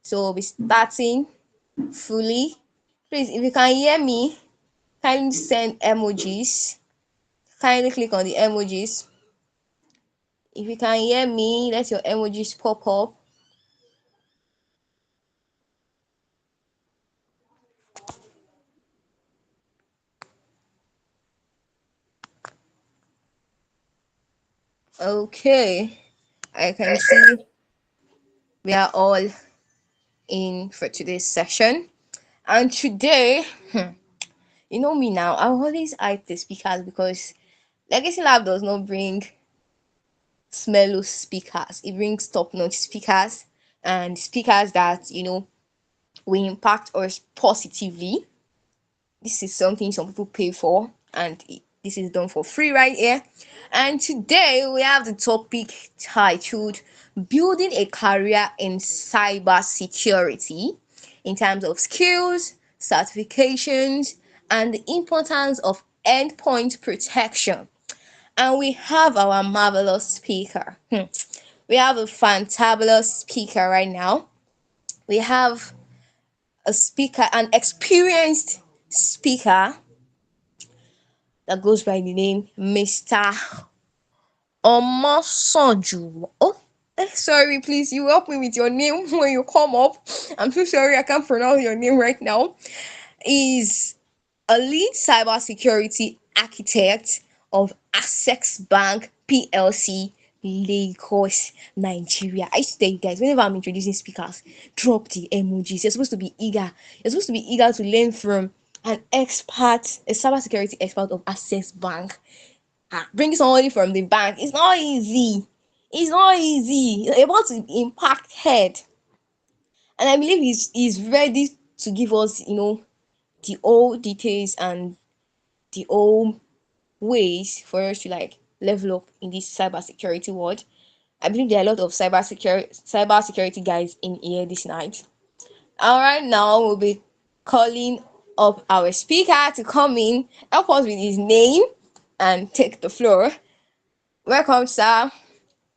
So we'll be starting fully. Please, if you can hear me, kindly send emojis. Kindly click on the emojis. If you can hear me, let your emojis pop up. Okay, I can see we are all in for today's session. And today, you know me now, I always hype the speakers because Legacy Lab does not bring smello speakers, it brings top notch speakers and speakers that will impact us positively. This is something some people pay for, and this is done for free right here. And today we have the topic titled Building a Career in Cybersecurity in terms of skills, certifications, and the importance of endpoint protection. And we have our marvelous speaker. We have a fantabulous speaker right now. We have a speaker, an experienced speaker that goes by the name Mr. Omasanjuwa. Oh, sorry, please, you help me with your name when you come up. I'm so sorry, I can't pronounce your name right now. Is a lead cybersecurity architect of Access Bank Plc, Lagos, Nigeria. I used to tell you guys, whenever I'm introducing speakers, drop the emojis. You're supposed to be eager. You're supposed to be eager to learn from an expert, a cybersecurity expert of Access Bank. Bring somebody from the bank. It's not easy. It's not easy. It's about to impact head. And I believe he's ready to give us, the old details and the old ways for us to like level up in this cybersecurity world. I believe there are a lot of cybersecurity guys in here this night. All right, now we'll be calling up our speaker to come in, help us with his name, and take the floor. Welcome, sir.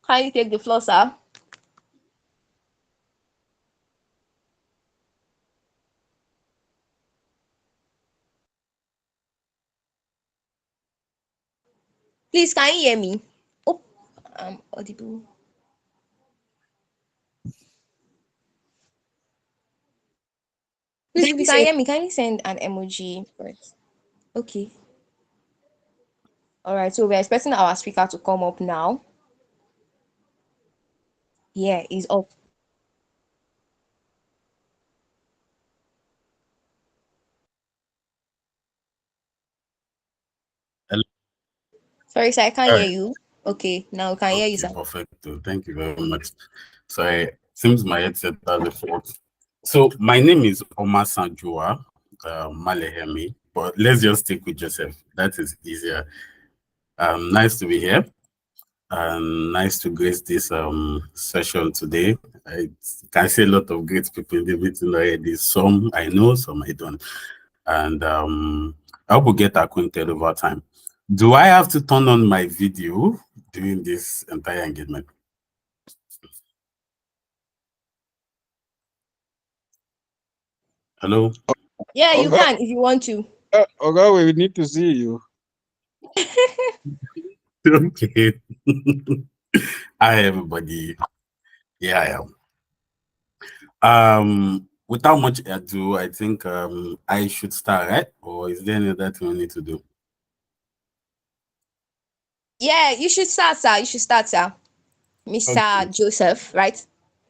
Can you take the floor, sir? Please, can you hear me? Oh, I'm audible. Please, if you can hear me, can you send an emoji first? Okay. All right. So we're expecting our speaker to come up now. Yeah, he's up. Hello. Sorry, sir, I can't All hear right. you. Okay, now I can hear you, Okay, sir. perfect. Thank you very much. So it seems my headset has a fault. So my name is Omasanjuwa Maleghemi, but let's just stick with Joseph. That is easier. Nice to be here, and nice to grace this session today. I can see a lot of great people in the meeting already. Some I know, some I don't, and I hope we get acquainted over time. Do I have to turn on my video during this entire engagement? Hello? Yeah, you Oga, can if you want to. Oga, we need to see you. Okay. Hi, everybody. Yeah, I am. Without much ado, I think I should start, right? Or is there any other thing we need to do? Yeah, you should start, sir. You should start, sir. Mr. Okay. Joseph, right?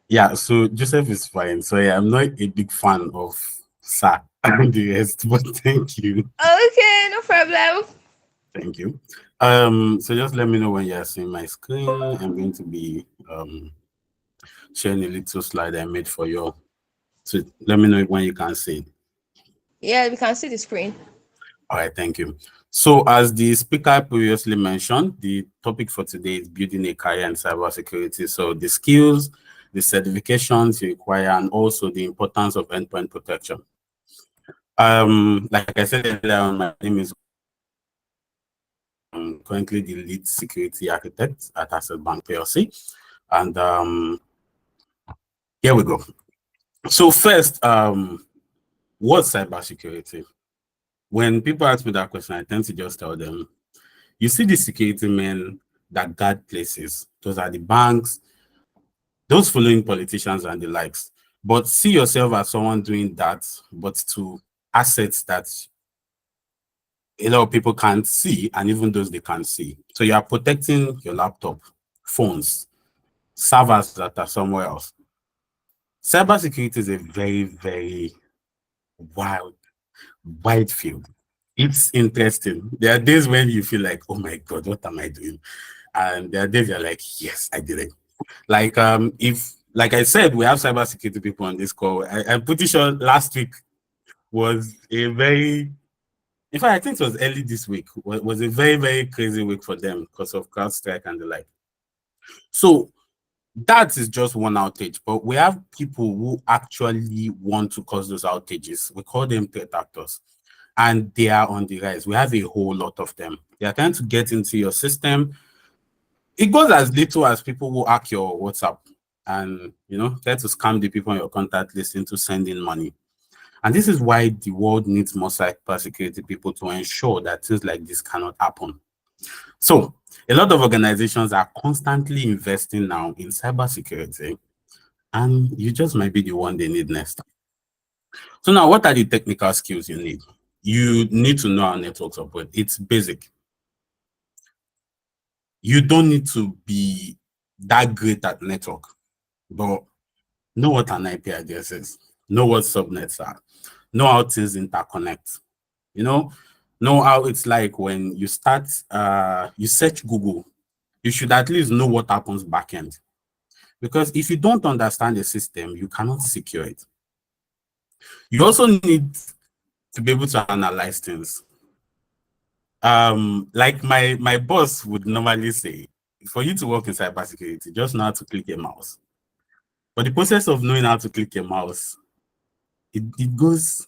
Yeah, so Joseph is fine. So yeah, I'm not a big fan of Sir and the rest, but thank you. Okay, no problem. Thank you. So just let me know when you're seeing my screen. I'm going to be sharing a little slide I made for you. So let me know when you can see it. Yeah, we can see the screen. All right, thank you. So as the speaker previously mentioned, the topic for today is building a career in cybersecurity. So the skills, the certifications you require, and also the importance of endpoint protection. Like I said earlier, my name is currently the lead security architect at Access Bank Plc. And here we go. So first, what's cybersecurity? When people ask me that question, I tend to just tell them, you see the security men that guard places. Those are the banks, those following politicians and the likes. But see yourself as someone doing that, but to assets that a lot of people can't see, and even those they can't see. So you are protecting your laptop, phones, servers that are somewhere else. Cybersecurity is a very, very wild, wide field. It's interesting. There are days when you feel like, oh my God, what am I doing? And there are days you're like, yes, I did it. Like if like I said, we have cybersecurity people on this call. I'm pretty sure last week was a very, in fact, I think it was early this week, was a very, very crazy week for them because of CrowdStrike and the like. So that is just one outage, but we have people who actually want to cause those outages. We call them threat actors, and they are on the rise. We have a whole lot of them. They are trying to get into your system. It goes as little as people who hack your WhatsApp and try to scam the people on your contact list into sending money. And this is why the world needs more cybersecurity people to ensure that things like this cannot happen. So a lot of organizations are constantly investing now in cybersecurity, and you just might be the one they need next. So now, what are the technical skills you need? You need to know how networks operate. It's basic. You don't need to be that great at network, but know what an IP address is, know what subnets are, know how things interconnect, know how it's like when you start, you search Google, you should at least know what happens backend. Because if you don't understand the system, you cannot secure it. You also need to be able to analyze things. Like my boss would normally say, for you to work in cybersecurity, just know how to click a mouse. But the process of knowing how to click a mouse, it goes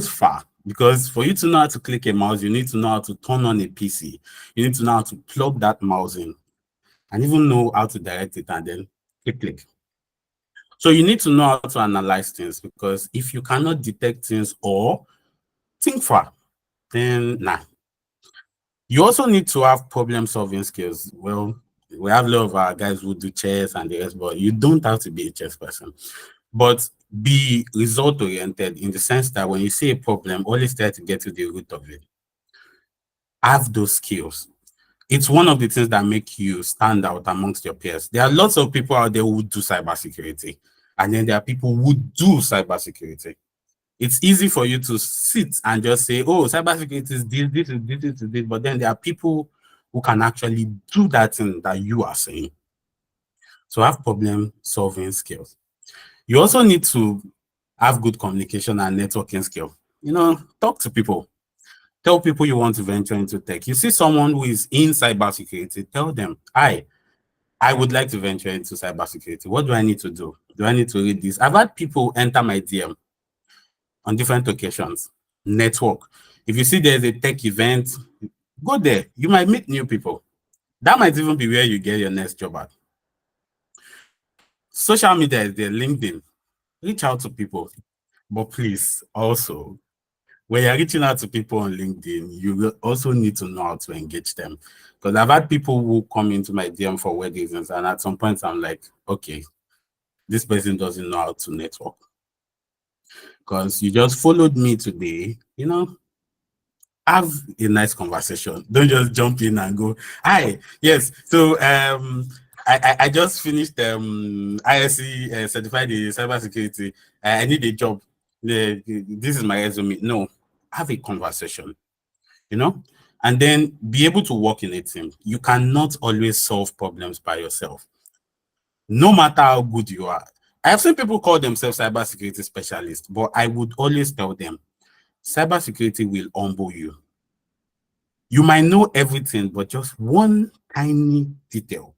far, because for you to know how to click a mouse, you need to know how to turn on a PC. You need to know how to plug that mouse in and even know how to direct it and then click. So you need to know how to analyze things, because if you cannot detect things or think far, then nah. You also need to have problem solving skills. Well, we have a lot of our guys who do chess and the rest, but you don't have to be a chess person. But be result oriented in the sense that when you see a problem, always try to get to the root of it. Have those skills. It's one of the things that make you stand out amongst your peers. There are lots of people out there who do cybersecurity, and then there are people who do cybersecurity. It's easy for you to sit and just say, oh, cybersecurity is this, but then there are people who can actually do that thing that you are saying. So have problem solving skills. You also need to have good communication and networking skill. Talk to people. Tell people you want to venture into tech. You see someone who is in cybersecurity, tell them, I would like to venture into cybersecurity. What do I need to do? Do I need to read this? I've had people enter my DM on different occasions. Network. If you see there's a tech event, go there. You might meet new people. That might even be where you get your next job at. Social media is there, LinkedIn. Reach out to people. But please, also, when you're reaching out to people on LinkedIn, you will also need to know how to engage them. Because I've had people who come into my DM for weird reasons, and at some point I'm like, okay, this person doesn't know how to network. Because you just followed me today, have a nice conversation. Don't just jump in and go, hi, yes. So I just finished ISC certified in cybersecurity. I need a job. This is my resume. No, have a conversation, and then be able to work in a team. You cannot always solve problems by yourself, no matter how good you are. I have seen people call themselves cybersecurity specialists, but I would always tell them, cybersecurity will humble you. You might know everything, but just one tiny detail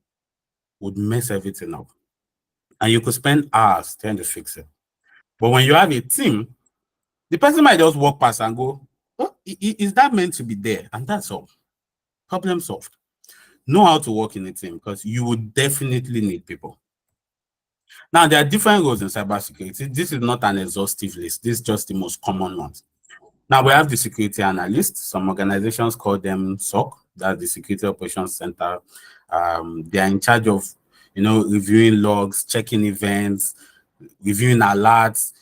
would mess everything up. And you could spend hours trying to fix it. But when you have a team, the person might just walk past and go, oh, is that meant to be there? And that's all. Problem solved. Know how to work in a team, because you would definitely need people. Now, there are different roles in cybersecurity. This is not an exhaustive list. This is just the most common ones. Now, we have the security analyst. Some organizations call them SOC, that's the Security Operations Center. They are in charge of, reviewing logs, checking events, reviewing alerts,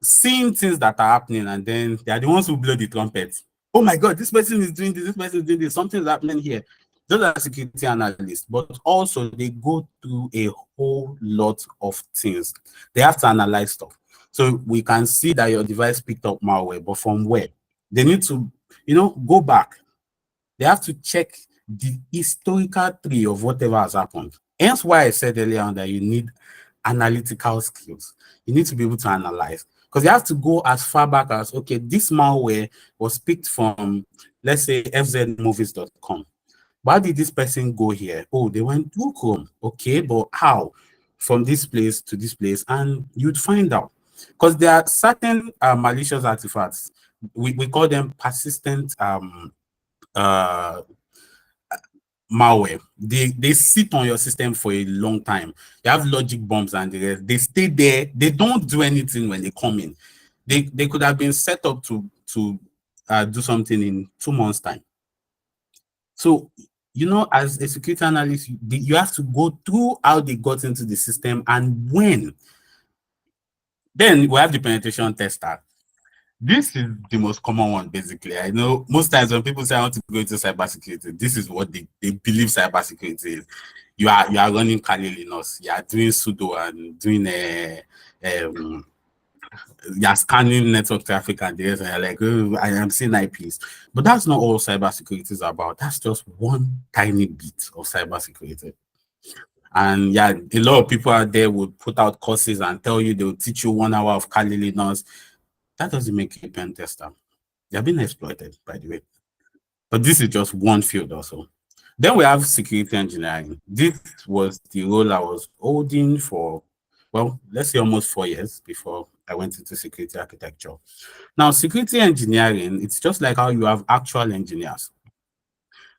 seeing things that are happening, and then they are the ones who blow the trumpet. Oh my God, this person is doing this person is doing this, something's happening here. Those are security analysts, but also they go through a whole lot of things. They have to analyze stuff. So we can see that your device picked up malware, but from where? They need to, go back. They have to check the historical tree of whatever has happened. Hence why I said earlier on that you need analytical skills. You need to be able to analyze, because you have to go as far back as, okay, this malware was picked from, let's say, fzmovies.com. Why did this person go here? Oh, they went through Chrome. Okay, but how? From this place to this place, and you'd find out. Because there are certain malicious artifacts. We call them persistent malware. They sit on your system for a long time. You have logic bombs and the rest. They stay there. They don't do anything when they come in. They could have been set up to do something in 2 months' time. So, as a security analyst, you have to go through how they got into the system and when. Then we have the penetration tester. This is the most common one, basically. I know most times when people say I want to go into cybersecurity, this is what they believe cybersecurity is. You are running Kali Linux, you are doing sudo and doing you're scanning network traffic and the rest, and you're like, oh, I am seeing IPs. But that's not all cybersecurity is about. That's just one tiny bit of cybersecurity. And yeah, a lot of people out there would put out courses and tell you they'll teach you 1 hour of Kali Linux. That doesn't make you a pen tester. They're being exploited, by the way. But this is just one field also. Then we have security engineering. This was the role I was holding for, well, let's say almost 4 years before I went into security architecture. Now, security engineering, it's just like how you have actual engineers.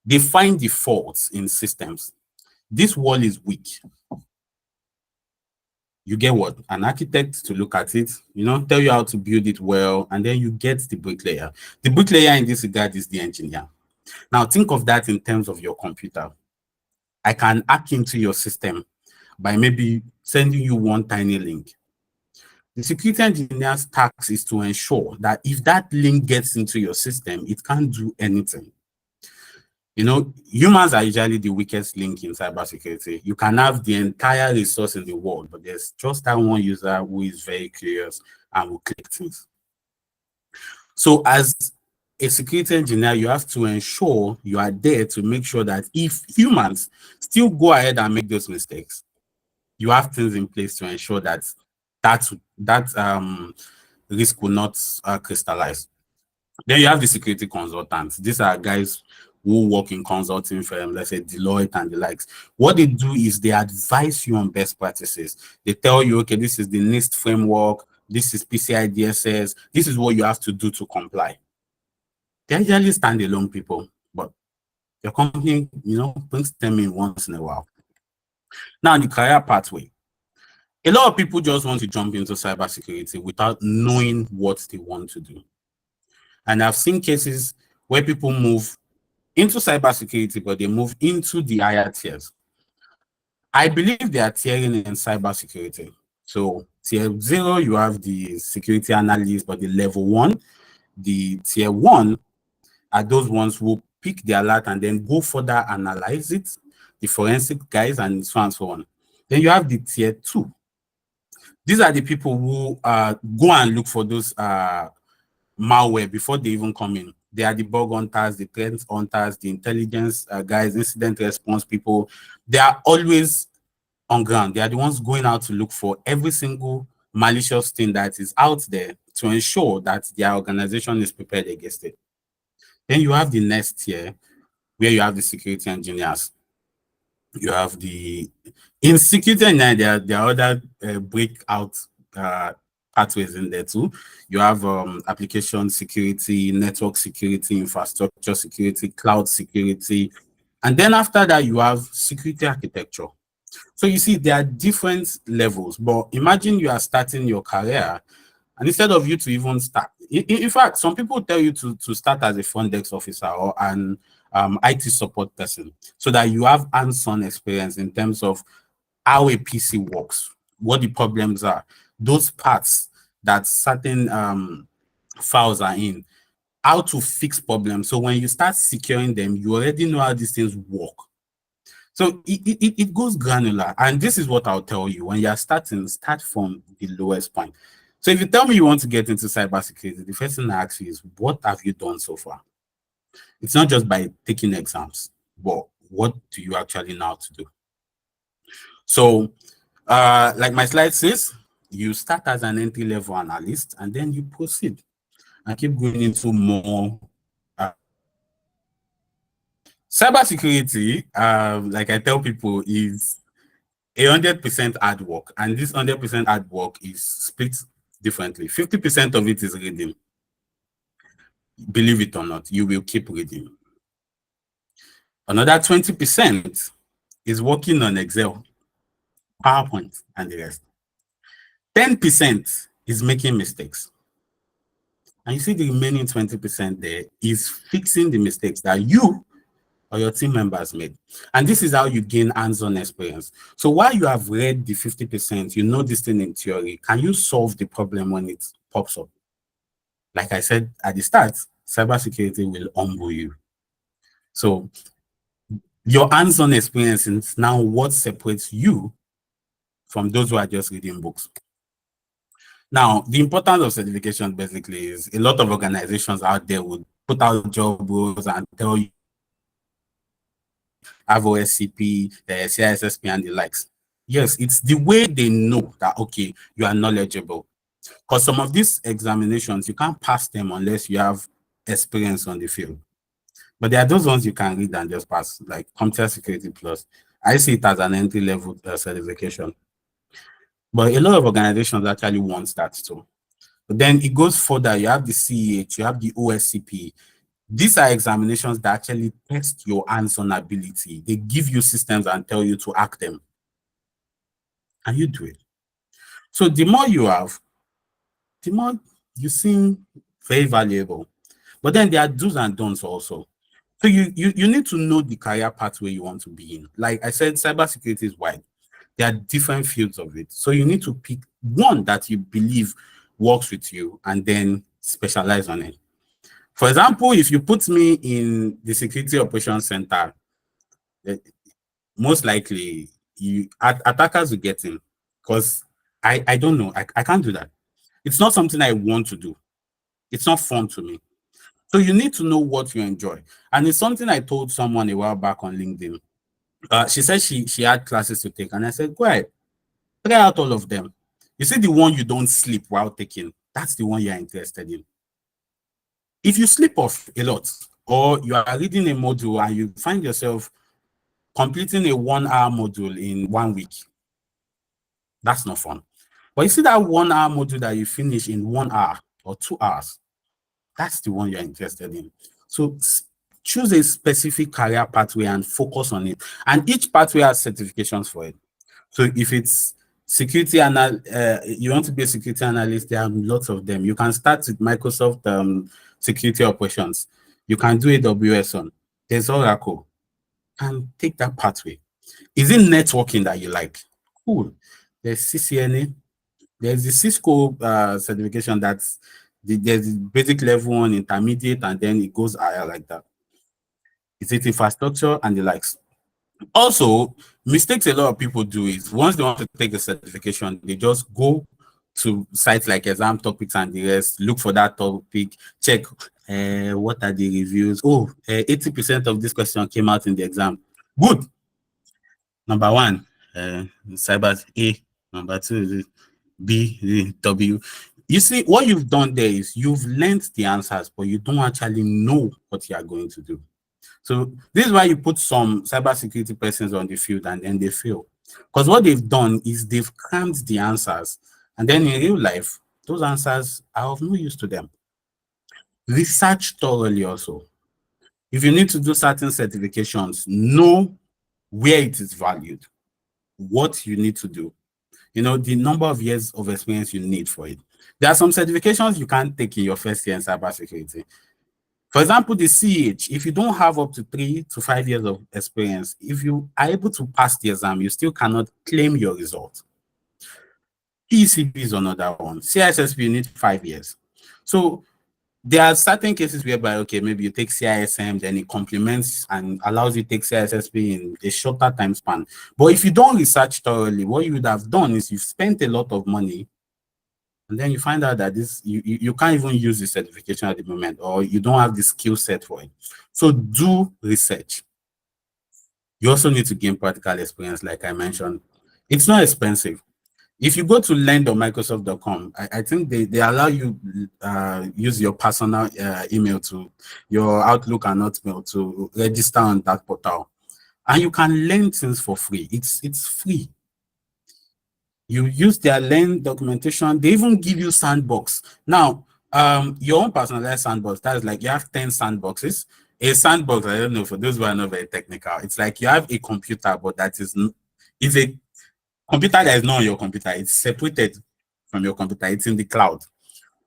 They find the faults in systems. This wall is weak. You get what? An architect to look at it, tell you how to build it well, and then you get the bricklayer. The bricklayer in this regard is the engineer. Now, think of that in terms of your computer. I can hack into your system by maybe sending you one tiny link. The security engineer's task is to ensure that if that link gets into your system, it can't do anything. Humans are usually the weakest link in cybersecurity. You can have the entire resource in the world, but there's just that one user who is very curious and will click things. So as a security engineer, you have to ensure you are there to make sure that if humans still go ahead and make those mistakes, you have things in place to ensure that risk will not crystallize. Then you have the security consultants. These are guys who work in consulting firms, let's say Deloitte and the likes. What they do is they advise you on best practices. They tell you, okay, this is the NIST framework, this is PCI DSS, this is what you have to do to comply. They're usually standalone people, but your company, brings them in once in a while. Now, the career pathway. A lot of people just want to jump into cybersecurity without knowing what they want to do. And I've seen cases where people move into cybersecurity, but they move into the higher tiers. I believe they are tiering in cybersecurity. So tier 0, you have the security analyst, but the level 1, the tier 1 are those ones who pick the alert and then go further analyze it, the forensic guys, and so on and so on. Then you have the tier 2. These are the people who go and look for those malware before they even come in. They are the bug hunters, the threat hunters, the intelligence guys, incident response people. They are always on ground. They are the ones going out to look for every single malicious thing that is out there to ensure that their organization is prepared against it. Then you have the next tier where you have the security engineers. You have in security engineering, there are other breakout pathways in there too. You have application security, network security, infrastructure security, cloud security. And then after that, you have security architecture. So you see, there are different levels, but imagine you are starting your career, and instead of you to even start, in fact, some people tell you to start as a front desk officer or an IT support person, so that you have hands-on experience in terms of how a PC works, what the problems are, those parts that certain files are in, how to fix problems. So when you start securing them, you already know how these things work. So it goes granular. And this is what I'll tell you. When you're starting, start from the lowest point. So if you tell me you want to get into cybersecurity, the first thing I ask you is, what have you done so far? It's not just by taking exams, but what do you actually know how to do? So like my slide says, you start as an entry-level analyst, and then you proceed and keep going into more. Cybersecurity, like I tell people, is 100% hard work, and this 100% hard work is split differently. 50% of it is reading. Believe it or not, you will keep reading. Another 20% is working on Excel, PowerPoint, and the rest. 10% is making mistakes. And you see the remaining 20% there is fixing the mistakes that you or your team members made. And this is how you gain hands-on experience. So while you have read the 50%, you know this thing in theory, can you solve the problem when it pops up? Like I said at the start, cybersecurity will humble you. So your hands-on experience is now what separates you from those who are just reading books. Now, the importance of certification basically is a lot of organizations out there would put out job roles and tell you have OSCP, CISSP, and the likes. Yes, it's the way they know that, okay, you are knowledgeable. Because some of these examinations, you can't pass them unless you have experience on the field. But there are those ones you can read and just pass, like Computer Security Plus. I see it as an entry-level certification. But a lot of organizations actually want that too. But then it goes further. You have the CEH, you have the OSCP. These are examinations that actually test your hands-on ability. They give you systems and tell you to hack them. And you do it. So the more you have, the more you seem very valuable. But then there are do's and don'ts also. So you need to know the career pathway you want to be in. Like I said, cybersecurity is wide. There are different fields of it. So you need to pick one that you believe works with you and then specialize on it. For example, if you put me in the Security Operations Center, most likely attackers will get in, because I don't know. I can't do that. It's not something I want to do. It's not fun to me. So you need to know what you enjoy. And it's something I told someone a while back on LinkedIn. She said she had classes to take, and I said, go ahead, try out all of them. You see the one you don't sleep while taking, that's the one you're interested in. If you sleep off a lot, or you are reading a module and you find yourself completing a 1-hour module in 1 week, that's not fun. But you see that 1-hour module that you finish in 1 hour or 2 hours, that's the one you're interested in. So choose a specific career pathway and focus on it. And each pathway has certifications for it. So if it's security you want to be a security analyst, there are lots of them. You can start with Microsoft security operations. You can do AWS on. There's Oracle. And take that pathway. Is it networking that you like? Cool. There's CCNA. There's the Cisco certification that's there's the basic level one, intermediate, and then it goes higher like that. Is it infrastructure and the likes? Also, mistakes a lot of people do is once they want to take a certification, they just go to sites like Exam Topics and the rest, look for that topic, check what are the reviews. Oh, 80% of this question came out in the exam. Good. Number one, cyber A. Number two, B, W. You see, what you've done there is you've learned the answers, but you don't actually know what you are going to do. So this is why you put some cybersecurity persons on the field and then they fail. Because what they've done is they've crammed the answers. And then in real life, those answers are of no use to them. Research thoroughly also. If you need to do certain certifications, know where it is valued. what you need to do. You know, the number of years of experience you need for it. There are some certifications you can't take in your first year in cybersecurity. For example, the CH, if you don't have up to 3 to 5 years of experience, if you are able to pass the exam, you still cannot claim your result. PCB is another one. CISSP, you need 5 years. So there are certain cases whereby, okay, maybe you take CISM, then it complements and allows you to take CISSP in a shorter time span. But if you don't research thoroughly, what you would have done is you've spent a lot of money, and then you find out that you can't even use the certification at the moment, or you don't have the skill set for it. So do research. You also need to gain practical experience, like I mentioned. It's not expensive. If you go to lend.microsoft.com, I think they allow you use your personal email to your Outlook and Hotmail to register on that portal, and you can learn things for free. It's free. You use their learn documentation. They even give you sandbox. Now, your own personalized sandbox. That is like you have 10 sandboxes. A sandbox, I don't know, for those who are not very technical, it's like you have a computer, but that is a computer that is not on your computer. It's separated from your computer. It's in the cloud.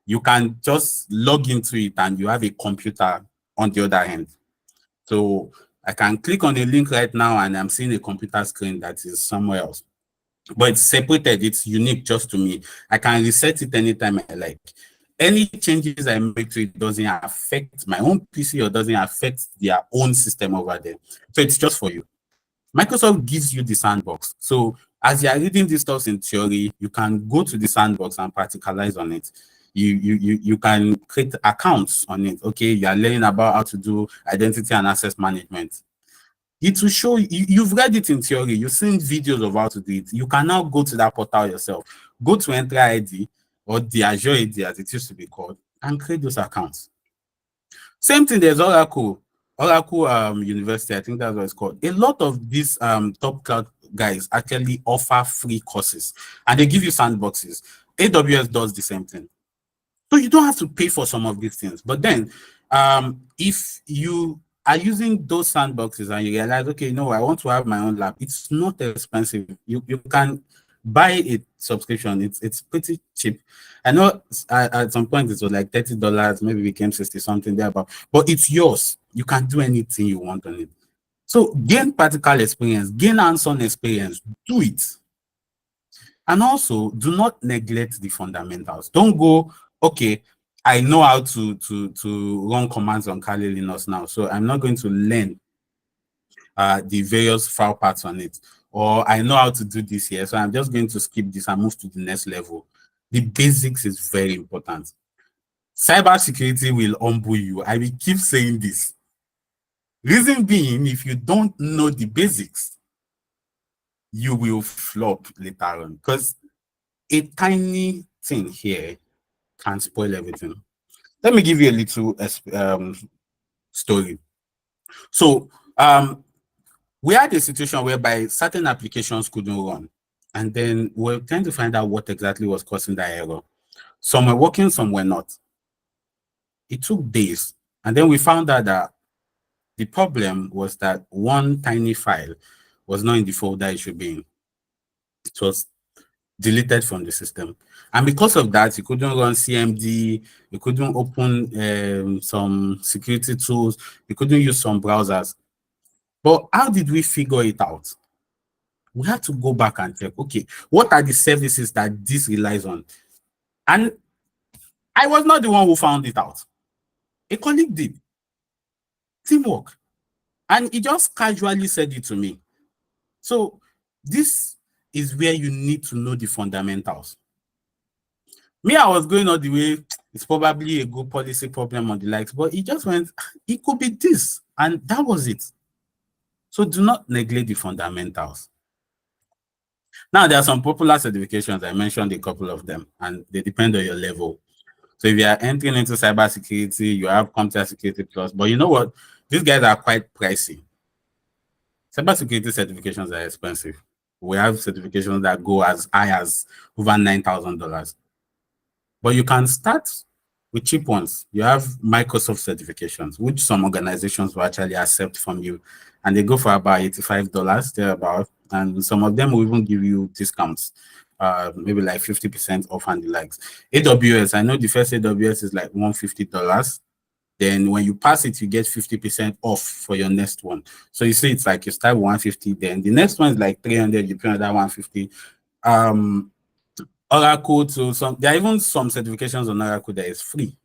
You can just log into it and you have a computer on the other hand. So I can click on the link right now and I'm seeing a computer screen that is somewhere else. But it's separated. It's unique just to me. I can reset it anytime I like. Any changes I make to it doesn't affect my own PC or doesn't affect their own system over there. So it's just for you. Microsoft gives you the sandbox. So as you are reading these stuff in theory, you can go to the sandbox and practicalize on it. You can create accounts on it. Okay, you are learning about how to do identity and access management. It will show you, you've read it in theory, you've seen videos of how to do it. You can now go to that portal yourself. Go to Entra ID or the Azure ID as it used to be called and create those accounts. Same thing, there's Oracle University, I think that's what it's called. A lot of these top cloud guys actually offer free courses and they give you sandboxes. AWS does the same thing. So you don't have to pay for some of these things. But then if you are using those sandboxes and you realize, okay, no, I want to have my own lab, it's not expensive. You can buy a subscription. It's pretty cheap. I know at some point it was like $30, maybe became 60 something there, but it's yours. You can do anything you want on it. So gain practical experience, gain hands-on experience, do it. And also do not neglect the fundamentals. Don't go, okay, I know how to run commands on Kali Linux now, so I'm not going to learn the various file paths on it. Or I know how to do this here, so I'm just going to skip this and move to the next level. The basics is very important. Cybersecurity will humble you. I will keep saying this. Reason being, if you don't know the basics, you will flop later on, because a tiny thing here can spoil everything. Let me give you a little story. So we had a situation whereby certain applications couldn't run, and then we're trying to find out what exactly was causing that error. Some were working, some were not. It took days, and then we found out that the problem was that one tiny file was not in the folder it should be in. It was deleted from the system, and because of that, you couldn't run CMD, you couldn't open some security tools, you couldn't use some browsers. But how did we figure it out? We had to go back and check, okay, what are the services that this relies on? And I was not the one who found it out. A colleague did. Teamwork. And he just casually said it to me. So this is where you need to know the fundamentals. Me, I was going all the way, it's probably a good policy problem on the likes, but he just went, it could be this, and that was it. So do not neglect the fundamentals. Now, there are some popular certifications. I mentioned a couple of them, and they depend on your level. So if you are entering into cybersecurity, you have Computer Security Plus, but you know what? These guys are quite pricey. Cybersecurity certifications are expensive. We have certifications that go as high as over $9,000. But you can start with cheap ones. You have Microsoft certifications, which some organizations will actually accept from you, and they go for about $85 thereabout, and some of them will even give you discounts, maybe like 50% off and the likes. AWS, I know the first AWS is like $150. Then when you pass it, you get 50% off for your next one. So you see, it's like you start 150, then the next one is like 300, you pay another 150. Oracle, so there are even some certifications on Oracle that is free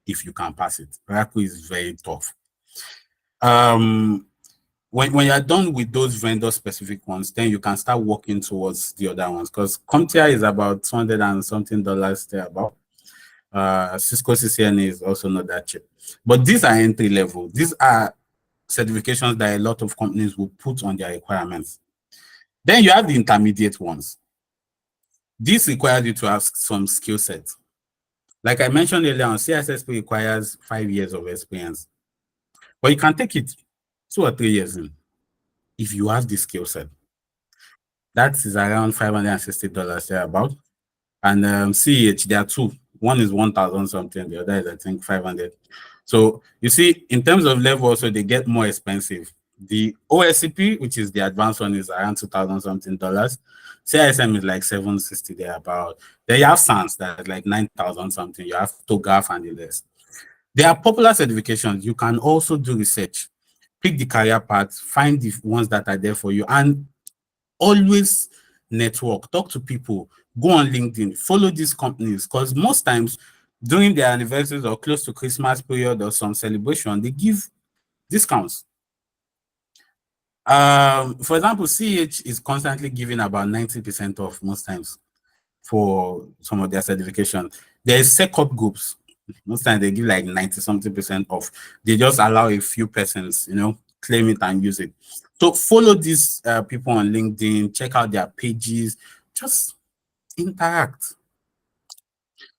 if you can pass it. Oracle is very tough. When you're done with those vendor specific ones, then you can start working towards the other ones, because CompTIA is about $200 and something there about. Cisco CCNA is also not that cheap, but these are entry level. These are certifications that a lot of companies will put on their requirements. Then you have the intermediate ones. This requires you to have some skill set. Like I mentioned earlier on, CISSP requires 5 years of experience, but you can take it 2 or 3 years in if you have the skill set. That is around $560 thereabout. And CH, there are two. One is 1,000 something, the other is I think 500. So you see, in terms of level, also they get more expensive. The OSCP, which is the advanced one, is around 2,000 something dollars. CISM is like 760 thereabout. Then you have SANS that's like 9,000 something. You have TOGAF and the rest. There are popular certifications. You can also do research, pick the career paths, find the ones that are there for you, and always network, talk to people, go on LinkedIn, follow these companies, because most times during their anniversaries or close to Christmas period or some celebration, they give discounts. For example, CH is constantly giving about 90% off most times for some of their certification. There's SecOp groups. Most times they give like 90 something percent off. They just allow a few persons, claim it and use it. So follow these people on LinkedIn, check out their pages, just interact.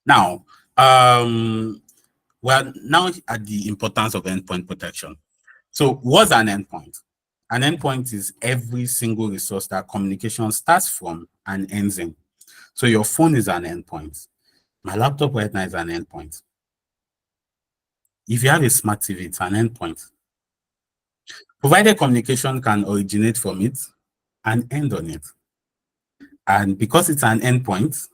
Now, we're now at the importance of endpoint protection. So what's an endpoint? An endpoint is every single resource that communication starts from and ends in. So your phone is an endpoint. My laptop right now is an endpoint. If you have a smart TV, it's an endpoint. Provided communication can originate from it and end on it. And because it's an endpoint,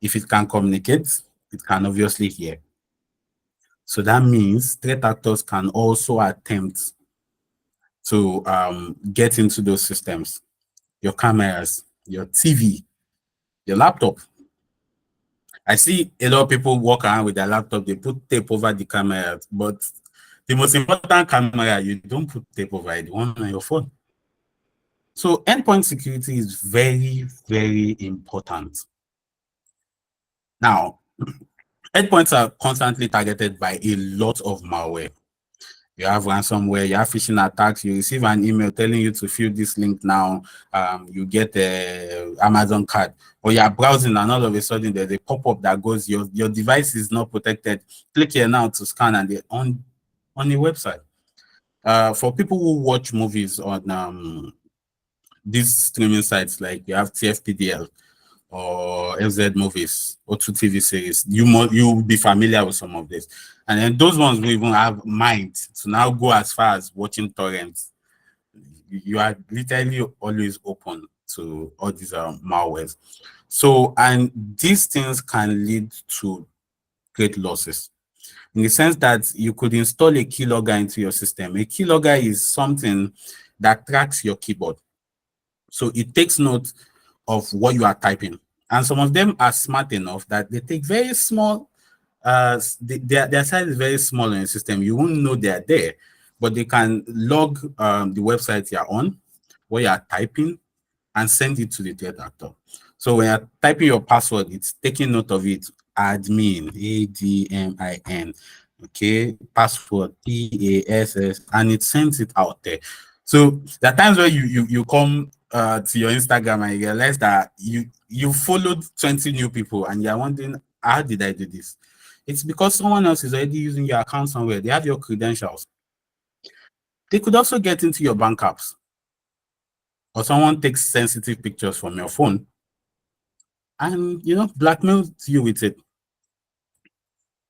if it can communicate, it can obviously hear. So that means threat actors can also attempt to get into those systems, your cameras, your TV, your laptop. I see a lot of people walk around with their laptop, they put tape over the camera, but the most important camera, you don't put tape over it, the one on your phone. So endpoint security is very, very important. Now, endpoints are constantly targeted by a lot of malware. You have ransomware, you have phishing attacks, you receive an email telling you to fill this link now, you get a Amazon card, or you're browsing and all of a sudden there's a pop-up that goes, your device is not protected. Click here now to scan and they're on a website. For people who watch movies on these streaming sites, like you have TFPDL or FZ movies or 2 TV series, you'll be familiar with some of this. And then those ones will even have mind to now go as far as watching torrents. You are literally always open to all these malwares. So, and these things can lead to great losses, in the sense that you could install a keylogger into your system. A keylogger is something that tracks your keyboard. So it takes note of what you are typing. And some of them are smart enough that they take very small, their size is very small in the system. You won't know they're there, but they can log the website you're on, what you're typing, and send it to the threat actor. So when you're typing your password, it's taking note of it. Admin, ADMIN, okay, password, PASS, and it sends it out there. So there are times where you come to your Instagram and you realize that you followed 20 new people and you're wondering, how did I do this? It's because someone else is already using your account somewhere. They have your credentials. They could also get into your bank apps, or someone takes sensitive pictures from your phone and blackmails you with it.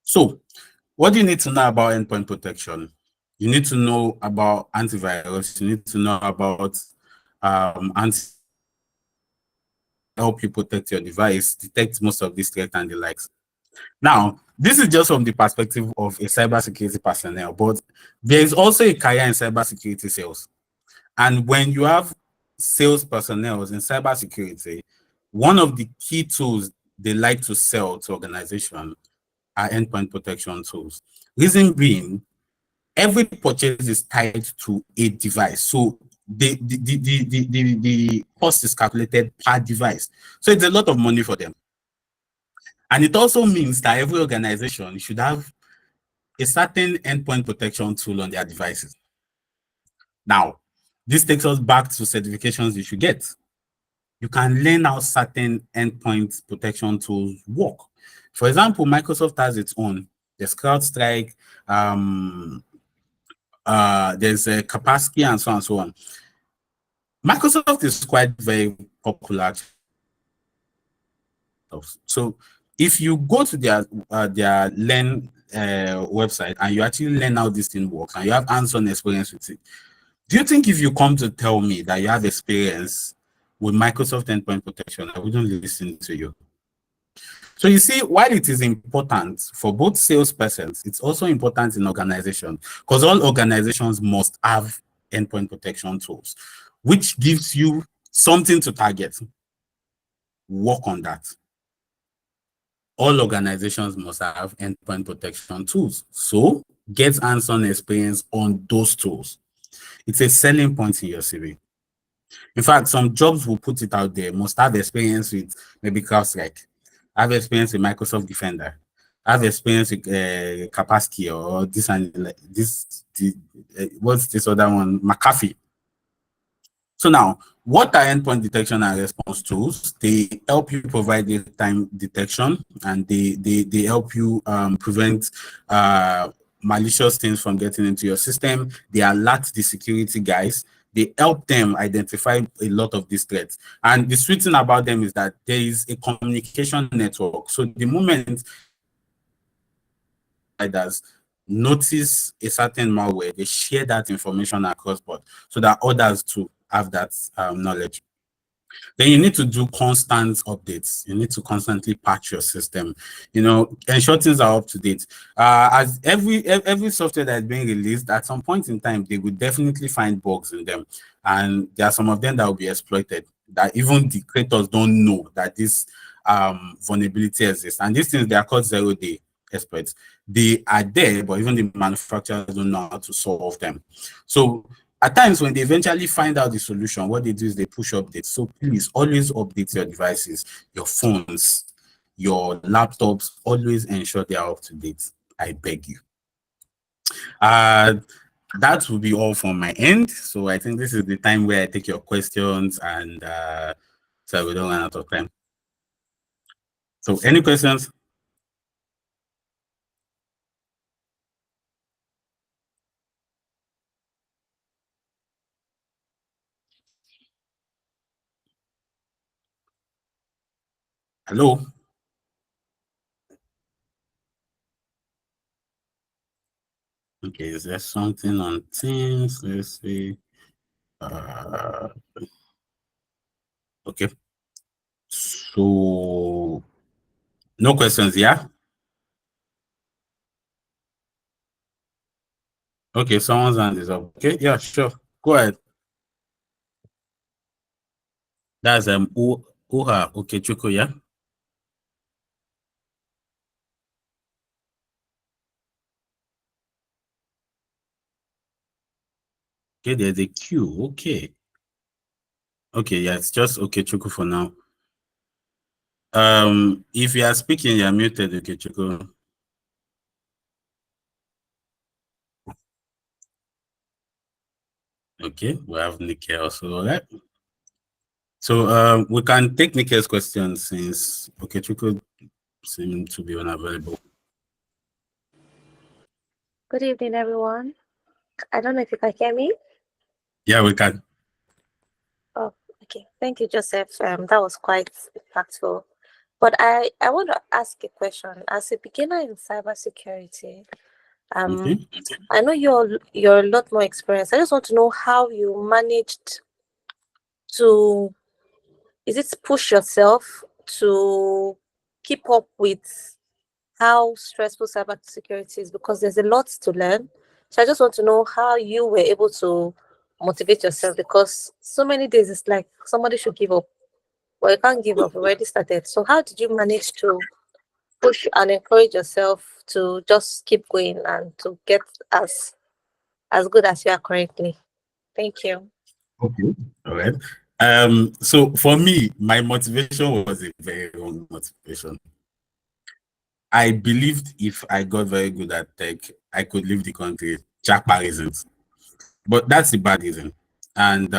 So, what do you need to know about endpoint protection? You need to know about antivirus. You need to know about help you protect your device, detect most of these threats and the likes. Now, this is just from the perspective of a cybersecurity personnel, but there is also a career in cybersecurity sales. And when you have sales personnel in cybersecurity, one of the key tools they like to sell to organizations are endpoint protection tools. Reason being, every purchase is tied to a device. So the cost is calculated per device. So it's a lot of money for them. And it also means that every organization should have a certain endpoint protection tool on their devices. Now, this takes us back to certifications you should get. You can learn how certain endpoint protection tools work. For example, Microsoft has its own. There's CrowdStrike, there's a Kapasky, and so on and so on. Microsoft is quite very popular. So if you go to their Learn website and you actually learn how this thing works and you have hands-on experience with it, do you think if you come to tell me that you have experience with Microsoft Endpoint Protection, I wouldn't listen to you? So you see, while it is important for both salespersons, it's also important in organizations because all organizations must have endpoint protection tools, which gives you something to target. Work on that. All organizations must have endpoint protection tools. So get hands-on experience on those tools. It's a selling point in your CV. In fact, some jobs will put it out there, must have experience with maybe CrowdStrike, have experience with Microsoft Defender, have experience with Kapasky or this and this, what's this other one? McAfee. So now, what are endpoint detection and response tools? They help you provide real-time detection, and they help you prevent malicious things from getting into your system. They alert the security guys. They help them identify a lot of these threats. And the sweet thing about them is that there is a communication network. So the moment notice a certain malware, they share that information across board so that others too have that knowledge. Then you need to do constant updates. You need to constantly patch your system, ensure things are up to date. As every software that is being released, at some point in time, they will definitely find bugs in them. And there are some of them that will be exploited, that even the creators don't know that this vulnerability exists. And these things, they are called zero-day exploits. They are there, but even the manufacturers don't know how to solve them. So at times, when they eventually find out the solution, what they do is they push updates. So please always update your devices, your phones, your laptops. Always ensure they are up to date. I beg you. That will be all from my end. So I think this is the time where I take your questions, and so we don't run out of time. So any questions? Hello? Okay, is there something on Teams? Let's see. Okay. So no questions, yeah? Okay, someone's hand is up. Okay, yeah, sure. Go ahead. That's Uha Okechukwu, yeah? Okay, there's a Q. Okay. Okay, yeah, it's just Okechukwu for now. If you are speaking, you're muted, Okechukwu. Okay, we have Nikkei also, all right? So we can take Nikkei's question since Okechukwu seems to be unavailable. Good evening, everyone. I don't know if you can hear me. Yeah, we can. Oh, okay. Thank you, Joseph. That was quite impactful. But I want to ask a question. As a beginner in cybersecurity, Okay. I know you're a lot more experienced. I just want to know how you managed to, is it push yourself to keep up with how stressful cybersecurity is, because there's a lot to learn. So I just want to know how you were able to motivate yourself, because so many days it's like somebody should give up. Well, you can't give up. We already started. So how did you manage to push and encourage yourself to just keep going and to get as good as you are currently? Thank you. Okay. All right. So for me, my motivation was a very wrong motivation. I believed if I got very good at tech, I could leave the country. Jackpot reasons. But that's the bad reason. And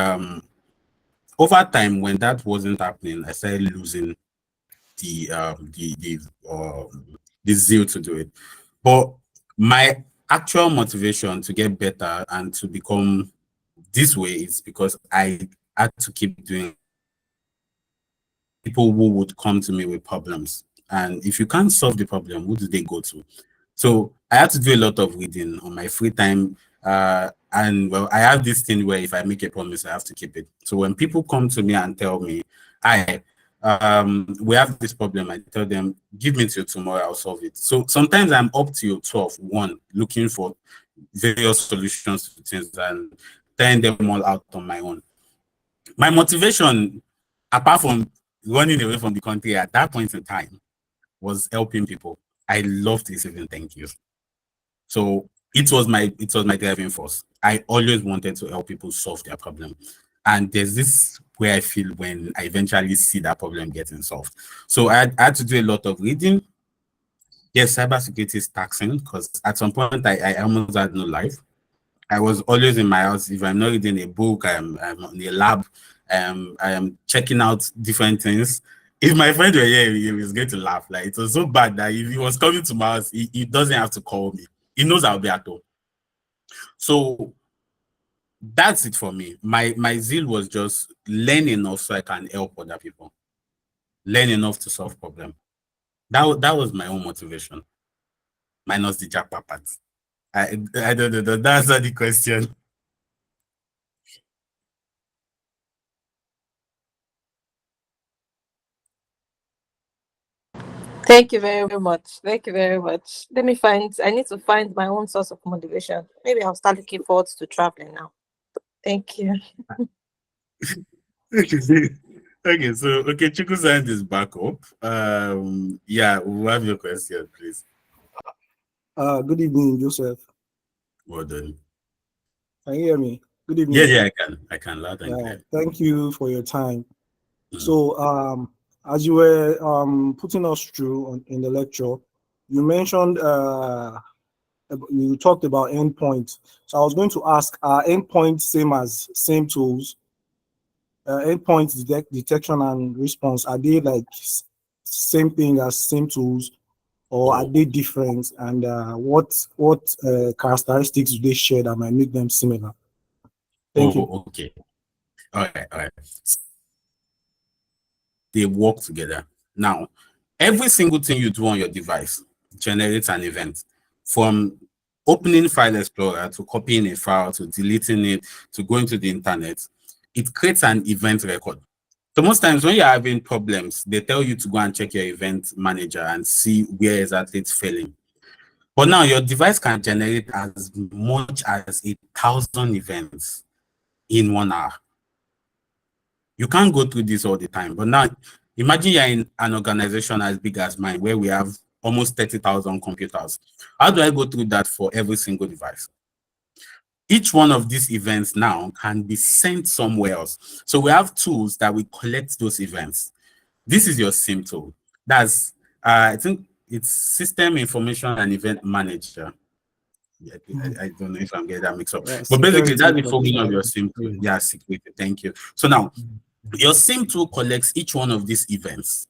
over time, when that wasn't happening, I started losing the the zeal to do it. But my actual motivation to get better and to become this way is because I had to keep doing people who would come to me with problems. And if you can't solve the problem, who do they go to? So I had to do a lot of reading on my free time. And well, I have this thing where if I make a promise, I have to keep it. So when people come to me and tell me, we have this problem, I tell them, give me till tomorrow, I'll solve it. So sometimes I'm up till 12, 1, looking for various solutions to things and trying them all out on my own. My motivation, apart from running away from the country at that point in time, was helping people. I loved receiving thank yous. So it was my driving force. I always wanted to help people solve their problem. And there's this where I feel when I eventually see that problem getting solved. So I had to do a lot of reading. Yes, cybersecurity is taxing because at some point I almost had no life. I was always in my house. If I'm not reading a book, I'm on the lab, I am checking out different things. If my friend were here, he was going to laugh. Like, it was so bad that if he was coming to my house, he doesn't have to call me. He knows I'll be at home. So that's it for me. My zeal was just learn enough so I can help other people. Learn enough to solve problems. That was my own motivation. Minus the jackpot part. I don't know. That's not the question. Thank you very much. Thank you very much. I need to find my own source of motivation. Maybe I'll start looking forward to traveling now. Thank you. Okay, so Chuku signed is back up. Yeah, we'll have your question, please. Good evening, Joseph. Well done. Can you hear me? Good evening. Yeah, I can loud and clear. Thank you for your time. So, as you were putting us through in the lecture, you mentioned you talked about endpoint. So I was going to ask, are endpoint same tools? Endpoint detection and response, are they like same thing as same tools, or are they different? And what characteristics do they share that might make them similar? Thank you. Okay. All right. They work together. Now, every single thing you do on your device generates an event. From opening File Explorer to copying a file to deleting it to going to the internet, it creates an event record. So most times when you're having problems, they tell you to go and check your event manager and see where exactly it's failing. But now your device can generate as much as 1,000 events in 1 hour. You can't go through this all the time. But now imagine you're in an organization as big as mine where we have almost 30,000 computers. How do I go through that for every single device? Each one of these events now can be sent somewhere else. So we have tools that will collect those events. This is your SIM tool. That's, I think it's System Information and Event Manager. Yeah, I don't know if I'm getting that mixed up. But basically, that's the function of your SIM tool. Yeah, security. Thank you. So now, your SIM tool collects each one of these events,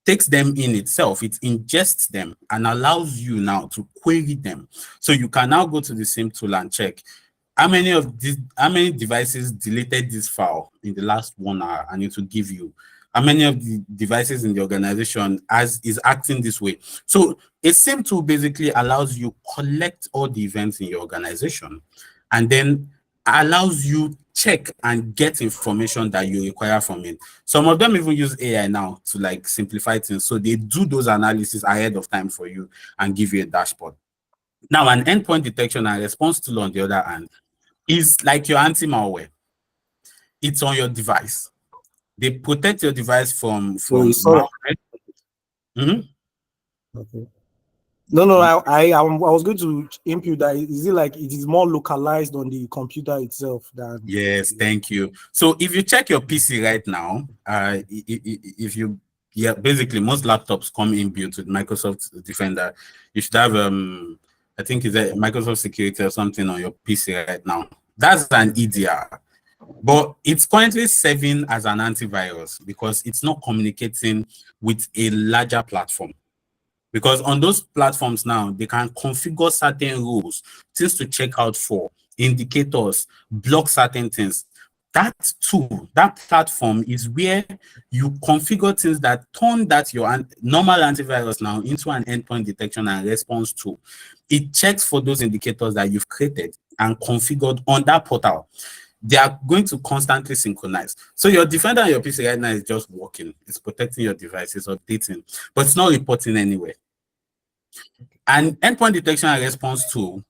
takes them in itself, it ingests them and allows you now to query them. So you can now go to the SIM tool and check how many devices deleted this file in the last 1 hour, and it will give you how many of the devices in the organization is acting this way. So a SIEM tool basically allows you collect all the events in your organization, and then allows you check and get information that you require from it. Some of them even use AI now to like simplify things. So they do those analysis ahead of time for you and give you a dashboard. Now, an endpoint detection and response tool, on the other hand, is like your anti-malware. It's on your device. They protect your device from malware. Okay. No, I was going to impute that. Is it like it is more localized on the computer itself than? Yes, thank you. So if you check your PC right now, if you basically most laptops come inbuilt with Microsoft Defender. You should have I think it's a Microsoft Security or something on your PC right now. That's an EDR, but it's currently serving as an antivirus because it's not communicating with a larger platform. Because on those platforms now, they can configure certain rules, things to check out for, indicators, block certain things. That tool, that platform is where you configure things that turn that your normal antivirus now into an endpoint detection and response tool. It checks for those indicators that you've created and configured on that portal. They are going to constantly synchronize. So your Defender on your PC right now is just working. It's protecting your devices, updating, but it's not reporting anywhere. And endpoint detection and response tool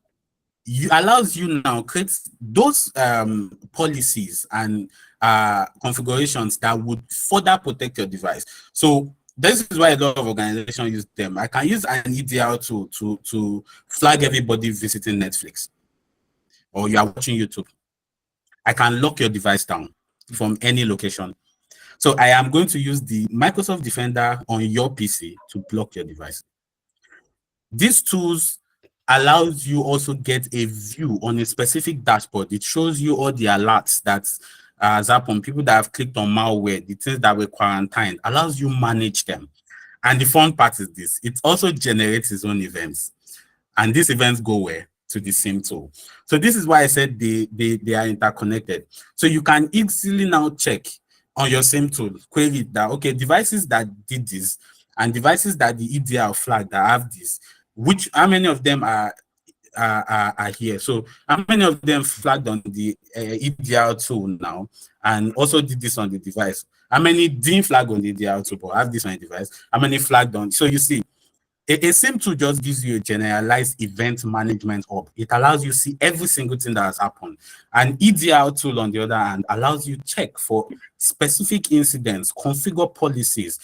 allows you now create those policies and configurations that would further protect your device. So this is why a lot of organizations use them. I can use an EDR tool to flag everybody visiting Netflix, or you are watching YouTube. I can lock your device down from any location. So I am going to use the Microsoft Defender on your PC to block your device. These tools allows you also get a view on a specific dashboard. It shows you all the alerts that zap on people that have clicked on malware, the things that were quarantined, allows you manage them. And the fun part is this: it also generates its own events, and these events go where? To the same tool. So this is why I said they are interconnected. So you can easily now check on your same tool, query that, okay, devices that did this and devices that the EDR flag that have this, how many of them are here? So how many of them flagged on the EDR tool now and also did this on the device? How many didn't flag on the EDR tool but have this on the device? How many flagged on? So you see, a SIEM tool just gives you a generalized event management hub. It allows you to see every single thing that has happened. An EDR tool, on the other hand, allows you to check for specific incidents, configure policies,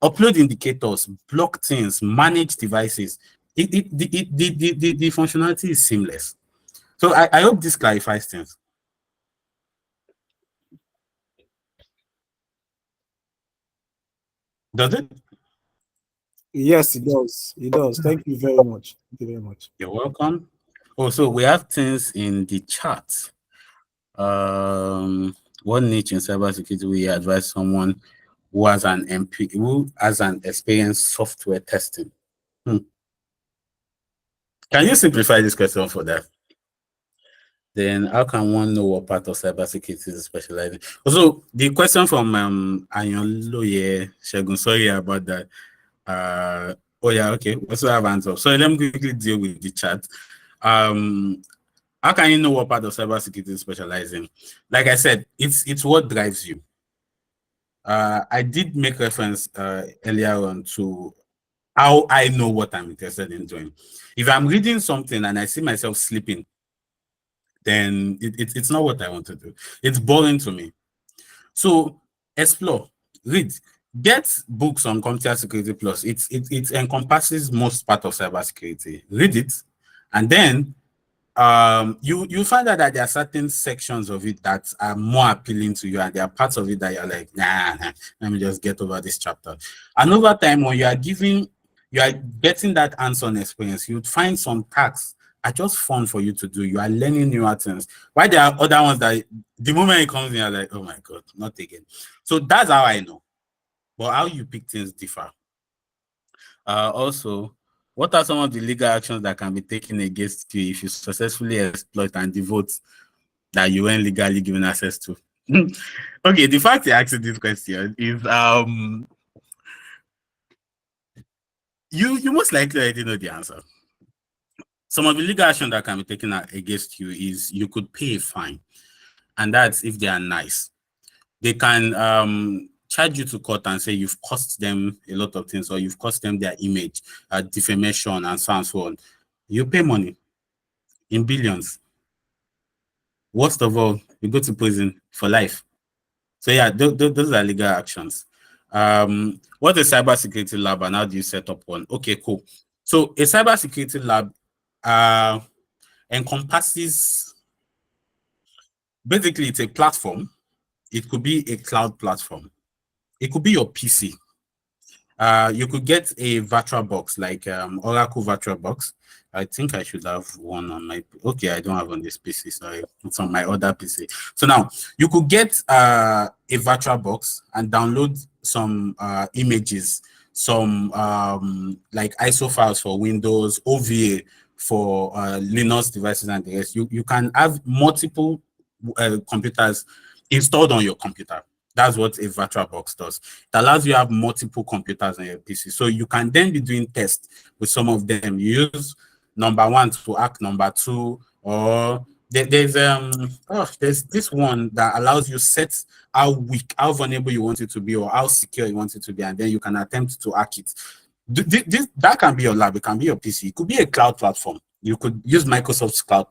upload indicators, block things, manage devices. The functionality is seamless. So I hope this clarifies things. Does it? Yes, it does. It does. Thank you very much. Thank you very much. You're welcome. Also, we have things in the chat. What niche in cybersecurity will you advise someone who has an experience software testing? Can you simplify this question for that? Then how can one know what part of cybersecurity is specializing? Also, the question from Anyoloye Shegun, sorry about that. Oh yeah, okay. Also have answer. So let me quickly deal with the chat. How can you know what part of cybersecurity is specializing? Like I said, it's what drives you. I did make reference earlier on to how I know what I'm interested in doing. If I'm reading something and I see myself sleeping, then it's not what I want to do. It's boring to me. So explore, read, get books on Computer Security Plus. It encompasses most part of cybersecurity. Read it, and then you find out that there are certain sections of it that are more appealing to you, and there are parts of it that you're like, nah, let me just get over this chapter. And over time, when you are getting that hands-on experience, you'd find some tasks are just fun for you to do. You are learning newer things. Why there are other ones that the moment it comes in, you're like, oh my God, not again. So that's how I know. But how you pick things differ. Also, what are some of the legal actions that can be taken against you if you successfully exploit and devote that you weren't legally given access to? Okay, the fact you're asking this question is you most likely already know the answer. Some of the legal action that can be taken against you is you could pay a fine, and that's if they are nice. They can charge you to court and say you've cost them a lot of things, or you've cost them their image, defamation, and so on and so on. You pay money in billions. Worst of all, you go to prison for life. So yeah, those are legal actions. What is a cybersecurity lab and how do you set up one? Okay, cool. So a cybersecurity lab encompasses, basically it's a platform. It could be a cloud platform. It could be your PC. You could get a virtual box like Oracle virtual box. I think I should have one on my, okay, I don't have on this PC, sorry, it's on my other PC. So now you could get a virtual box and download some images, some like ISO files for Windows, OVA for Linux devices and the rest. You can have multiple computers installed on your computer. That's what a virtual box does. It allows you to have multiple computers on your PC. So you can then be doing tests with some of them. You use number one to hack number two, or there's this one that allows you set how weak, how vulnerable you want it to be, or how secure you want it to be, and then you can attempt to hack it. That can be your lab, it can be your PC, it could be a cloud platform. You could use Microsoft's cloud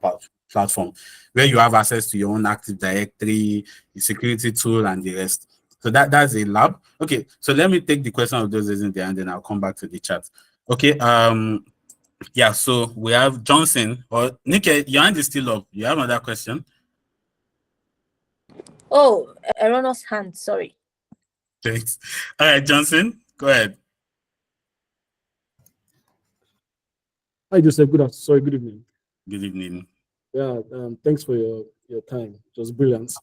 platform where you have access to your own Active Directory, the security tool, and the rest. So that's a lab. Okay, so let me take the question of those in there and then I'll come back to the chat. Okay, yeah, so we have Johnson, or Nick, your hand is still up. You have another question? Oh, erroneous hand, sorry. Thanks. All right, Johnson, go ahead. Hi, Joseph. Good evening. Good evening. Yeah, thanks for your time. It was brilliant.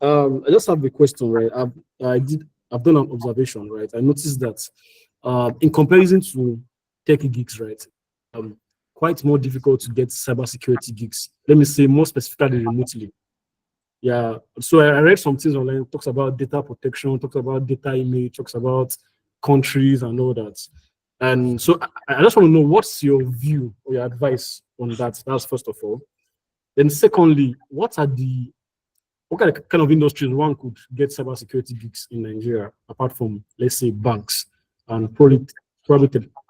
I just have a question, right? I've done an observation, right? I noticed that in comparison to tech gigs, right, quite more difficult to get cybersecurity gigs. Let me say more specifically remotely. Yeah. So I read some things online. Talks about data protection, talks about data image, talks about countries and all that. And so I just want to know what's your view or your advice on that. That's first of all. Then secondly, what kind of industries one could get cybersecurity gigs in Nigeria, apart from, let's say, banks and probably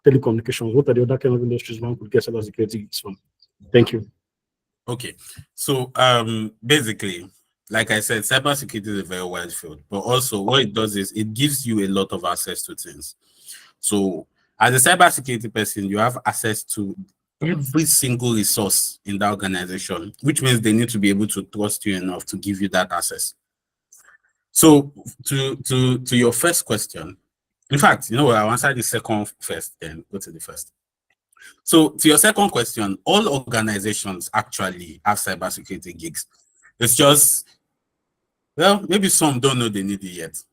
telecommunications? What are the other kind of industries one could get cybersecurity gigs from? Thank you. Okay, so basically, like I said, cybersecurity is a very wide field, but also what it does is it gives you a lot of access to things. So as a cybersecurity person, you have access to every single resource in the organization, which means they need to be able to trust you enough to give you that access. So to your first question, in fact, you know what, I'll answer the second first, then go to the first. So to your second question, all organizations actually have cybersecurity gigs. It's just, well, maybe some don't know they need it yet.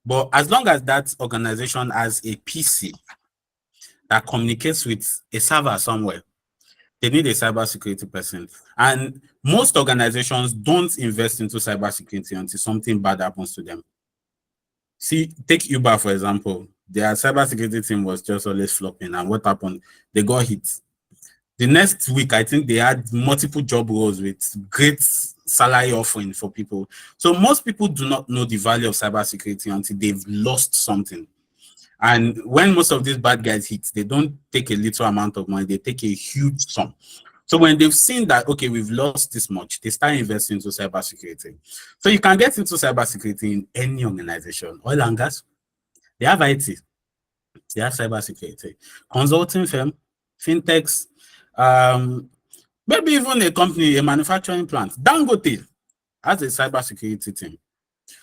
But as long as that organization has a PC that communicates with a server somewhere, they need a cybersecurity person. And most organizations don't invest into cybersecurity until something bad happens to them. See, take Uber, for example. Their cybersecurity team was just always flopping. And what happened? They got hit. The next week, I think they had multiple job roles with great salary offering for people. So most people do not know the value of cybersecurity until they've lost something. And when most of these bad guys hit, they don't take a little amount of money, they take a huge sum. So when they've seen that, okay, we've lost this much, they start investing into cybersecurity. So you can get into cybersecurity in any organization. Oil and gas, they have IT, they have cybersecurity. Consulting firm, fintechs, maybe even a company, a manufacturing plant. Dangote has a cybersecurity team.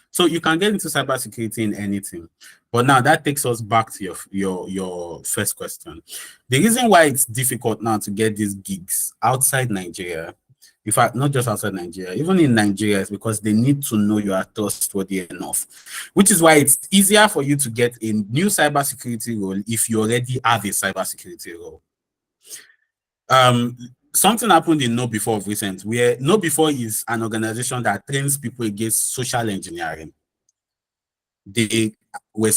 So you can get into cybersecurity in anything. But now that takes us back to your first question. The reason why it's difficult now to get these gigs outside Nigeria, in fact, not just outside Nigeria, even in Nigeria, is because they need to know you are trustworthy enough, which is why it's easier for you to get a new cybersecurity role if you already have a cybersecurity role. something happened in Know Before of recent, where Know Before is an organization that trains people against social engineering. They were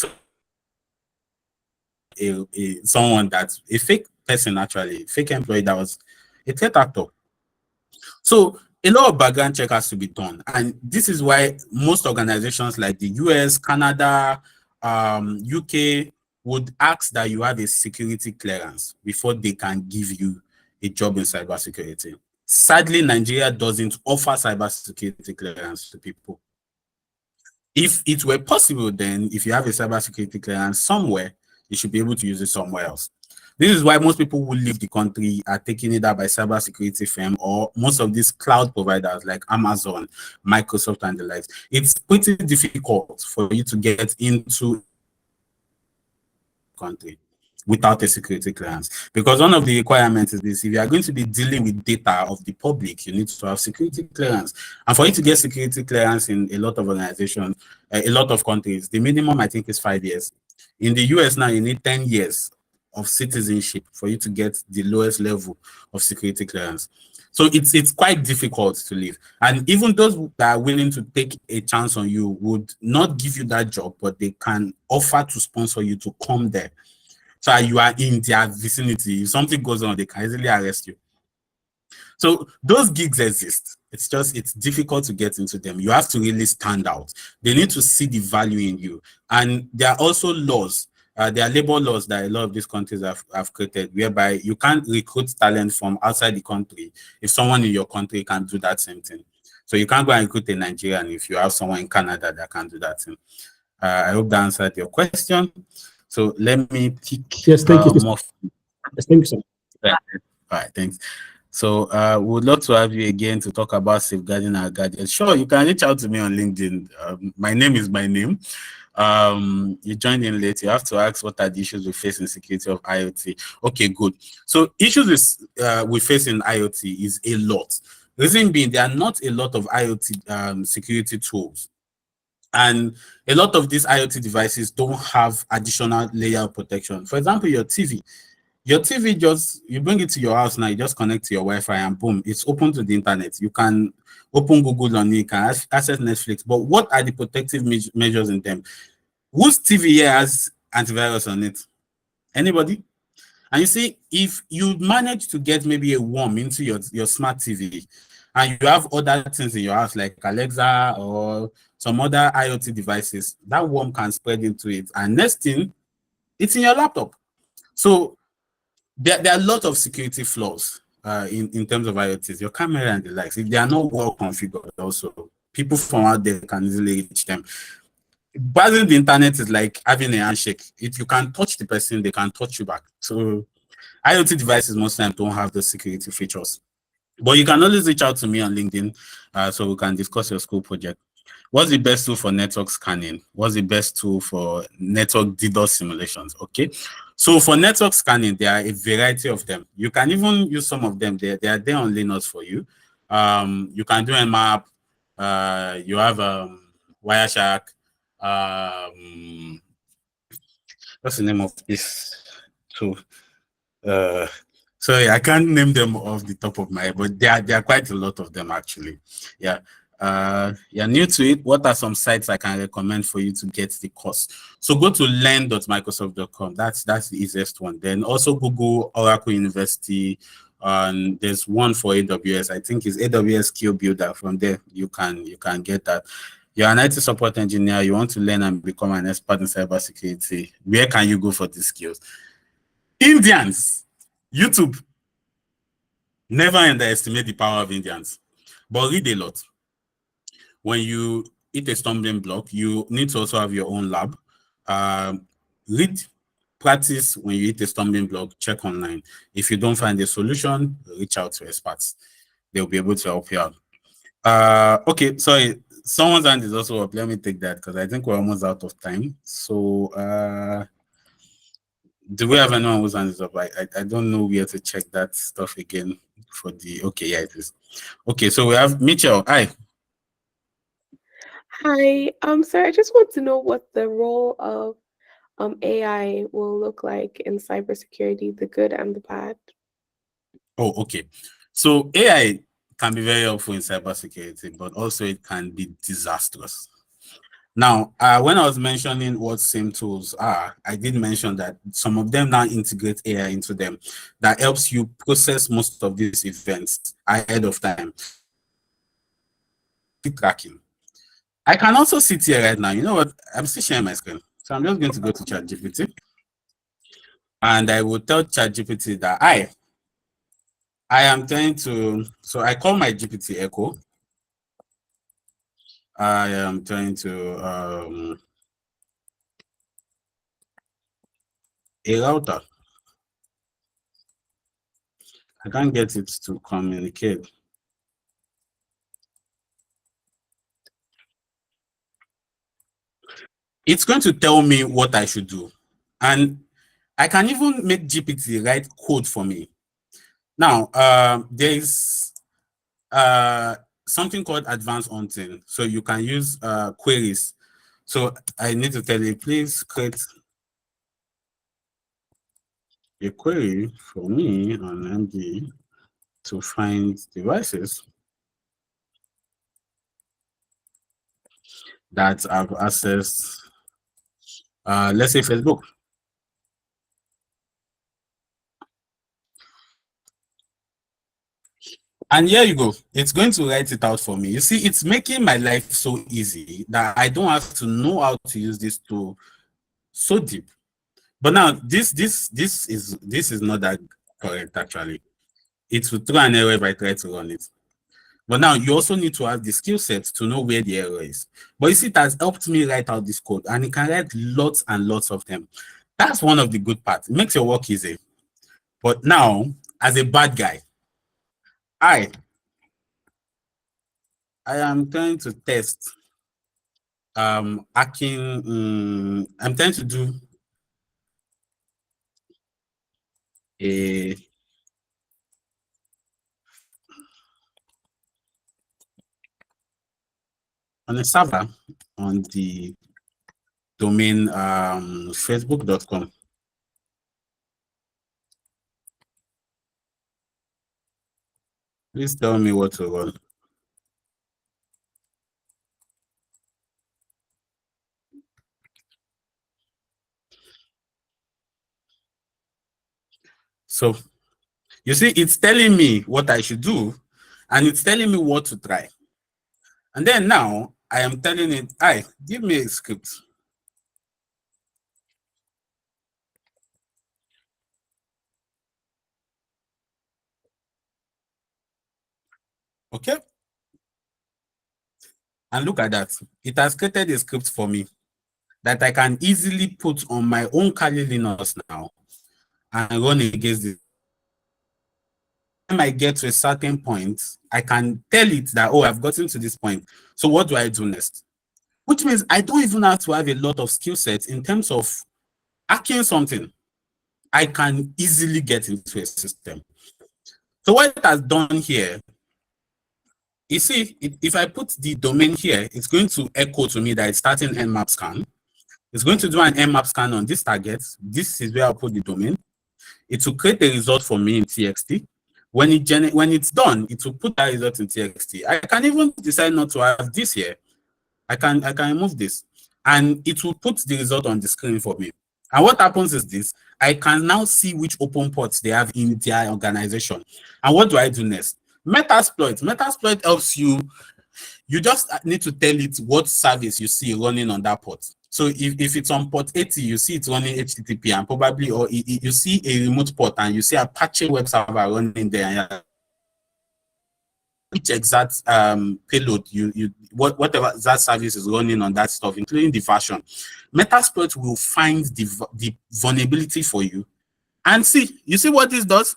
someone that's a fake person, actually, fake employee that was a threat actor. So a lot of background check has to be done. And this is why most organizations like the US, Canada, UK would ask that you have a security clearance before they can give you a job in cybersecurity. Sadly, Nigeria doesn't offer cybersecurity clearance to people. If it were possible, then if you have a cybersecurity clearance somewhere, you should be able to use it somewhere else. This is why most people who leave the country are taking either by cybersecurity firm or most of these cloud providers like Amazon, Microsoft, and the likes. It's pretty difficult for you to get into country without a security clearance, because one of the requirements is this: if you are going to be dealing with data of the public, you need to have security clearance. And for you to get security clearance in a lot of organizations, a lot of countries, the minimum I think is 5 years. In the US now, you need 10 years of citizenship for you to get the lowest level of security clearance. So it's quite difficult to leave. And even those that are willing to take a chance on you would not give you that job, but they can offer to sponsor you to come there. So you are in their vicinity. If something goes on, they can easily arrest you. So those gigs exist. It's just, it's difficult to get into them. You have to really stand out. They need to see the value in you. And there are also laws. There are labor laws that a lot of these countries have created, whereby you can't recruit talent from outside the country if someone in your country can do that same thing. So you can't go and recruit a Nigerian if you have someone in Canada that can do that thing. I hope that answered your question. So let me pick Yes, thank you. more. Yes, thank you, sir. All right, thanks. So we would love to have you again to talk about safeguarding our gadgets. Sure, you can reach out to me on LinkedIn. My name is my name. You joined in late. You have to ask what are the issues we face in security of IoT. Okay, good. So issues we face in IoT is a lot. Reason being, there are not a lot of IoT security tools. And a lot of these IoT devices don't have additional layer of protection. For example, your TV. Your TV, just, you bring it to your house now, you just connect to your Wi-Fi and boom, it's open to the internet. You can open Google on it, you can access Netflix. But what are the protective measures in them? Whose TV here has antivirus on it? Anybody? And you see, if you manage to get maybe a worm into your smart TV, and you have other things in your house like Alexa or some other IoT devices, that worm can spread into it. And next thing, it's in your laptop. So there are a lot of security flaws in terms of IoTs, your camera and the likes. If they are not well configured, also, people from out there can easily reach them. Browsing the internet is like having a handshake. If you can touch the person, they can touch you back. So IoT devices most times don't have the security features. But you can always reach out to me on LinkedIn so we can discuss your school project. What's the best tool for network scanning? What's the best tool for network DDoS simulations? Okay. So for network scanning, there are a variety of them. You can even use some of them. They are there on Linux for you. You can do Nmap. You have Wireshark. What's the name of this tool? Sorry, I can't name them off the top of my head, but there are quite a lot of them actually. Yeah. You're new to it. What are some sites I can recommend for you to get the course? So go to learn.microsoft.com. That's the easiest one. Then also Google Oracle University. There's one for AWS. I think it's AWS Skill Builder. From there, you can get that. You're an IT support engineer. You want to learn and become an expert in cybersecurity. Where can you go for these skills? Indians. YouTube. Never underestimate the power of Indians. But read a lot. When you hit a stumbling block, you need to also have your own lab. Read, practice when you hit a stumbling block, check online. If you don't find a solution, reach out to experts. They'll be able to help you out. Okay, sorry. Someone's hand is also up. Let me take that because I think we're almost out of time. So do we have anyone whose hand is up? I don't know where to check that stuff again for the, okay, yeah, it is. Okay, so we have Mitchell. Hi. Hi, so I just want to know what the role of AI will look like in cybersecurity, the good and the bad. Oh, okay. So AI can be very helpful in cybersecurity, but also it can be disastrous. Now, when I was mentioning what SIEM tools are, I did mention that some of them now integrate AI into them that helps you process most of these events ahead of time. Tracking. I can also sit here right now. You know what? I'm still sharing my screen. So I'm just going to go to ChatGPT. And I will tell ChatGPT that I am trying to, so I call my GPT Echo. I am trying to a router. I can't get it to communicate. It's going to tell me what I should do. And I can even make GPT write code for me. Now, there is something called advanced hunting. So you can use queries. So I need to tell you, please create a query for me on MD to find devices that have accessed, let's say, Facebook. And here you go. It's going to write it out for me. You see, it's making my life so easy that I don't have to know how to use this tool so deep. But now this is not that correct actually. It will throw an error if I try to run it. But now you also need to have the skill set to know where the error is. But you see, it has helped me write out this code, and it can write lots and lots of them. That's one of the good parts. It makes your work easy. But now, as a bad guy, I am trying to test hacking. I'm trying to do on a server on the domain facebook.com. Please tell me what to run. So you see, it's telling me what I should do, and it's telling me what to try. And then now I am telling it, give me a script. Okay. And look at that. It has created a script for me that I can easily put on my own Kali Linux now and run against it. When I get to a certain point, I can tell it that, oh, I've gotten to this point. So what do I do next? Which means I don't even have to have a lot of skill sets in terms of hacking something. I can easily get into a system. So what it has done here, you see, if I put the domain here, it's going to echo to me that it's starting Nmap scan. It's going to do an Nmap scan on this target. This is where I'll put the domain. It will create a result for me in TXT. When it's done, it will put that result in TXT. I can even decide not to have this here. I can remove this, and it will put the result on the screen for me. And what happens is this: I can now see which open ports they have in their organization. And what do I do next? Metasploit. Metasploit helps you. You just need to tell it what service you see running on that port. So if it's on port 80, you see it's running HTTP, and probably, or you see a remote port and you see Apache web server running there. Which exact payload whatever that service is running on that stuff, including the version, Metasploit will find the vulnerability for you. And you see what this does?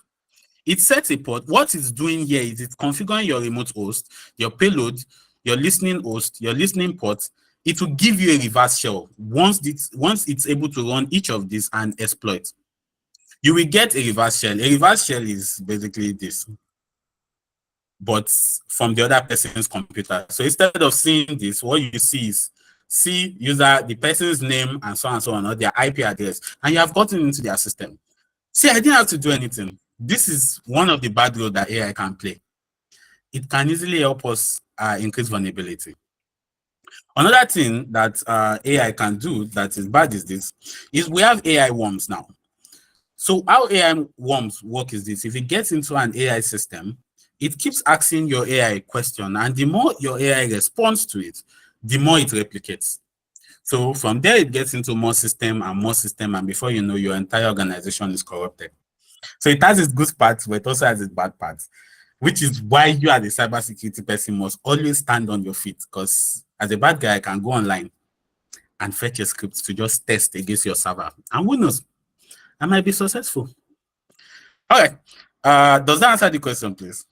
It sets a port. What it's doing here is it's configuring your remote host, your payload, your listening host, your listening port. It will give you a reverse shell once it's able to run each of these and exploit. You will get a reverse shell. A reverse shell is basically this, but from the other person's computer. So instead of seeing this, what you see is user, the person's name, and so on, or their IP address, and you have gotten into their system. See, I didn't have to do anything. This is one of the bad roles that AI can play. It can easily help us increase vulnerability. Another thing that AI can do that is bad is we have AI worms now. So how AI worms work is this: if it gets into an AI system, it keeps asking your AI a question, and the more your AI responds to it, the more it replicates. So from there, it gets into more system, and before you know, your entire organization is corrupted. So it has its good parts, but it also has its bad parts, which is why you as a cybersecurity person must always stand on your feet, because as a bad guy, I can go online and fetch a script to just test against your server. And who knows, I might be successful. All right. Does that answer the question, please?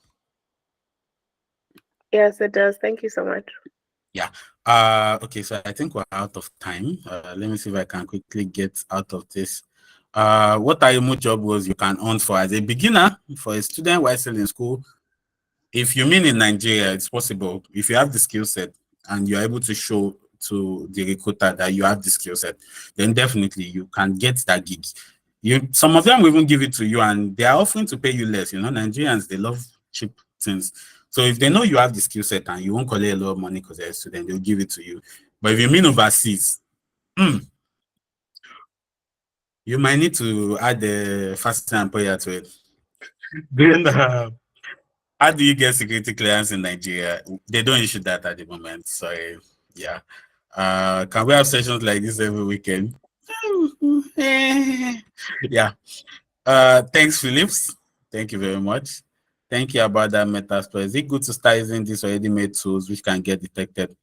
Yes, it does. Thank you so much. Yeah. Okay, so I think we're out of time. Let me see if I can quickly get out of this. What are your job roles you can earn for as a beginner, for a student while still in school? If you mean in Nigeria, it's possible. If you have the skill set and you're able to show to the recruiter that you have the skill set, then definitely you can get that gig. Some of them will even give it to you, and they are offering to pay you less. Nigerians, they love cheap things. So if they know you have the skill set and you won't collect a lot of money because you're a student, they'll give it to you. But if you mean overseas, you might need to add the fasting and prayer to it. Then, how do you get security clearance in Nigeria? They don't issue that at the moment. So, yeah. Can we have sessions like this every weekend? Yeah. Thanks, Phillips. Thank you very much. Thank you about that Metasploit. Is it good to start using these already made tools which can get detected?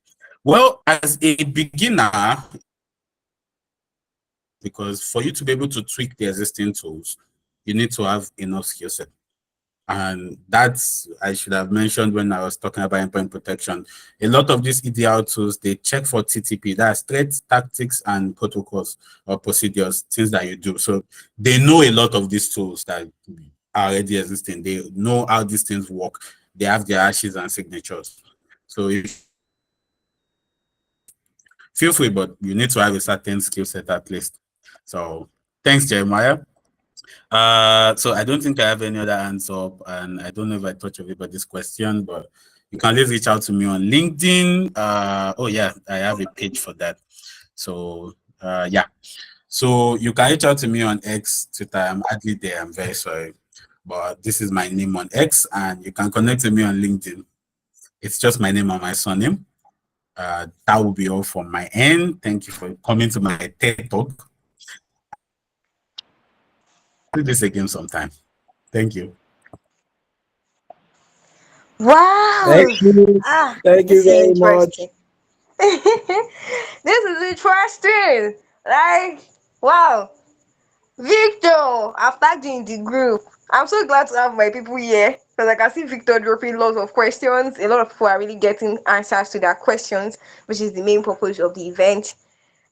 Well, as a beginner, because for you to be able to tweak the existing tools, you need to have enough skill set. And that's, I should have mentioned when I was talking about endpoint protection. A lot of these EDR tools, they check for TTP, that's threats, tactics, and protocols or procedures, things that you do. So they know a lot of these tools that are already existing. They know how these things work. They have their hashes and signatures. So if feel free, but you need to have a certain skill set at least. So thanks, Jeremiah. So I don't think I have any other hands up, and I don't know if I touched everybody's question, but you can always reach out to me on LinkedIn. Oh yeah, I have a page for that. So yeah, so you can reach out to me on X, Twitter. I'm hardly there. I'm very sorry, but this is my name on X, and you can connect to me on LinkedIn. It's just my name and my surname. That will be all from my end. Thank you for coming to my TED Talk. Do this again sometime. Thank you. Wow. Thank you. Thank you This is very much. interesting. This is interesting. Like, wow. Victor, I've tagged you in the group. I'm so glad to have my people here because I can see Victor dropping lots of questions. A lot of people are really getting answers to their questions, which is the main purpose of the event.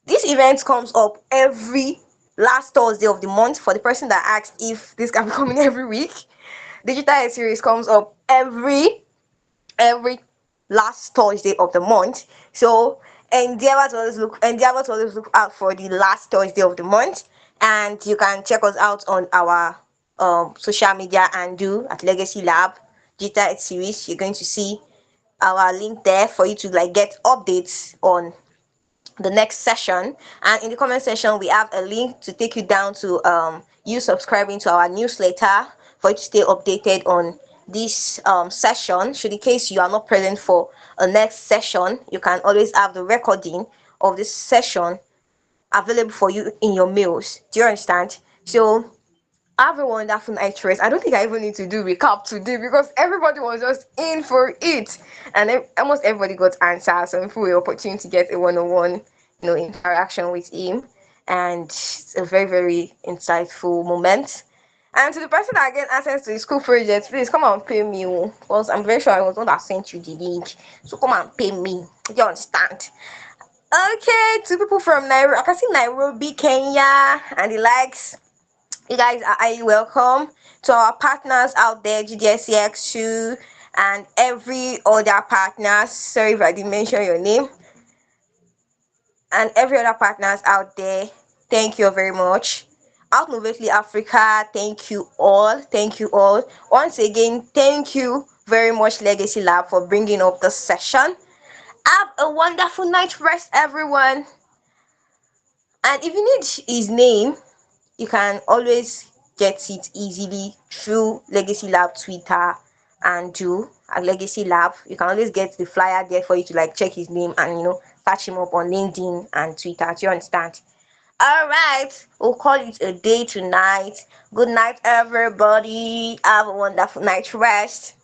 This event comes up every last Thursday of the month. For the person that asked if this can be coming every week, Digital Ed Series comes up every last Thursday of the month. So endeavor to always look out for the last Thursday of the month, and you can check us out on our social media and do at Legacy Lab Digital Ed Series. You're going to see our link there for you to like get updates on the next session. And in the comment section we have a link to take you down to you subscribing to our newsletter for you to stay updated on this session. Should in case you are not present for a next session, you can always have the recording of this session available for you in your mails. Do you understand? So have a wonderful night rest. I don't think I even need to do recap today because everybody was just in for it, and almost everybody got answers. Some people were opportunity to get a one-on-one, interaction with him, and it's a very, very insightful moment. And to the person that get access to the school project, please come and pay me, because I'm very sure I was the one that sent you the link. So come and pay me. You understand? Okay, to people from Nairobi, I can see Nairobi, Kenya, and the likes. You guys are highly welcome. To our partners out there, GDSCX2 and every other partners. Sorry if I didn't mention your name. And every other partners out there, thank you very much. Outnovately Africa, thank you all. Thank you all. Once again, thank you very much, Legacy Lab, for bringing up the session. Have a wonderful night rest, everyone. And if you need his name, you can always get it easily through Legacy Lab Twitter and do a Legacy Lab. You can always get the flyer there for you to like check his name and catch him up on LinkedIn and Twitter. Do you understand? All right, we'll call it a day tonight. Good night, everybody. Have a wonderful night rest.